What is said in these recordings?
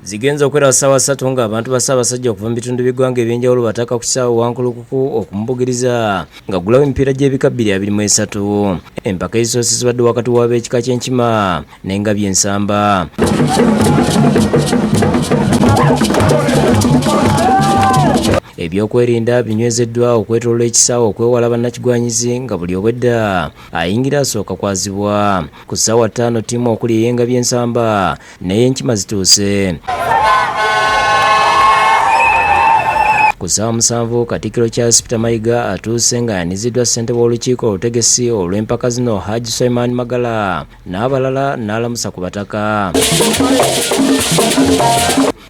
Zigenza okwera ssaawa 3 nga abantu ba Ssaabasajja okuva mu bitundu by'eggwanga ebyenjawulo bataka ku kisaawe Wankulukuku okumubugiriza nga gulawo emipiira gy'ebika 223. Empaka ezisoose zibadde wakati w'ab'ekika ky'Enkima n'Engabi Ensamba. Ebyokwerinda binywezeddwa okwetooloola ekisaawe okwewala bannakigwanyizi nga buli obwedda ayingira asooka kwazibwa. Ku ssaawa 5 ttiimu okuli ey'Engabi Ensamba n'ey'Enkima zituuse. Ku ssaawa 7 Katikkiro Charles Peter Mayiga atuuse nga yaniziddwa ssentebe w'olukiiko olutegesi olw'empaka zino Haji Sulaiman Magala n'abalala n'alamusa ku bataka.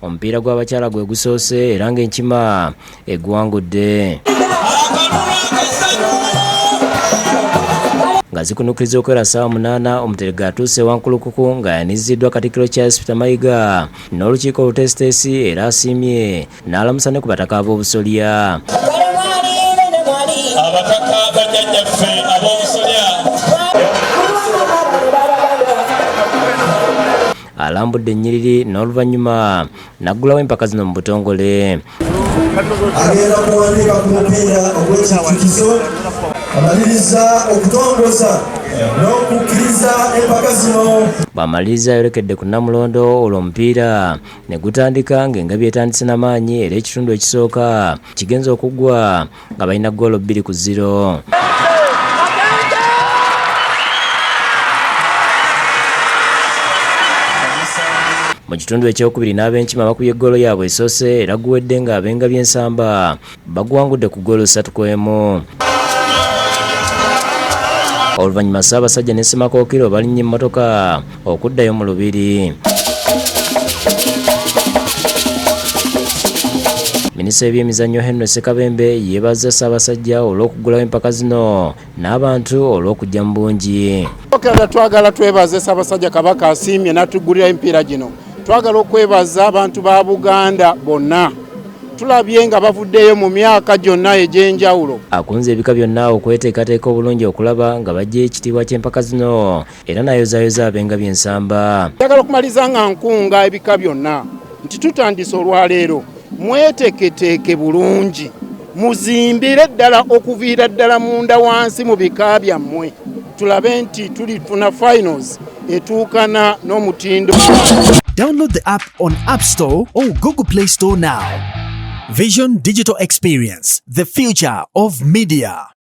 Omupiira gw'abakyala gwe gusoose era ng'Enkima eggwangudde. Nga zikunukiriza okwera ssaawa 8 Omuterega atuuse Wankulukuku nga yaniziddwa Katikkiro Charles Peter Mayiga n'olukiiko olutesitesi era asiimye n'alamusa ne ku bataka ab'obusolya. Abataka bajjajjaffe ab'obusolya alambudde ennyiriri n'oluvannyuma n'aggulawo empaka zino mu butongole. Agenda kuwandiika ku mupiira ogw'ekijjukizo amaliriza okutongoza n'okukkiriza empaka zino. Bw'amaliriza ayolekedde ku Namulondo olwo omupiira ne gutandika ng'Engabi etandise n'amaanyi era ekitundu ekisooka kigenza okuggwa nga balina ggoolo 2-0. Mu kitundu ekyokubiri n'ab'Enkima bakubye ggoolo yaabwe esoose era guwedde nga ab'Engabi Ensamba bagwangudde ku ggoolo 3-1. Oluvannyuma Ssaabasajja ne Ssemakookiro balinnye emmotoka okuddayo mu lubiri. Minisita w'ebyemizannyo Henry Ssekabembe yeebaza Ssaabasajja olw'okuggulawo empaka zino n'abantu olw'okujja mu bungi. Twagala twebaze Ssaabasajja Kabaka asiimye n'atuggulira emipiira gino. Twagala okwebaza abantu ba Buganda bonna. Tulabye nga bavuddeyo mu myaka gyonna egy'enjawulo. Akunze ebika byonna okweteekateeka obulungi okulaba nga bajja ekitiibwa ky'empaka zino era n'ayozaayoza ab'Engabi Ensamba. Njagala okumaliza nga nkunga ebika byonna nti tutandise olwaleero mweteeketeeke bulungi muzimbire ddala okuviira ddala munda wansi mu bika byammwe tulabe nti tulifuna finals etuukana n'omutindo. Download the app on App Store or Google Play Store now. Vision Digital Experience, the future of media.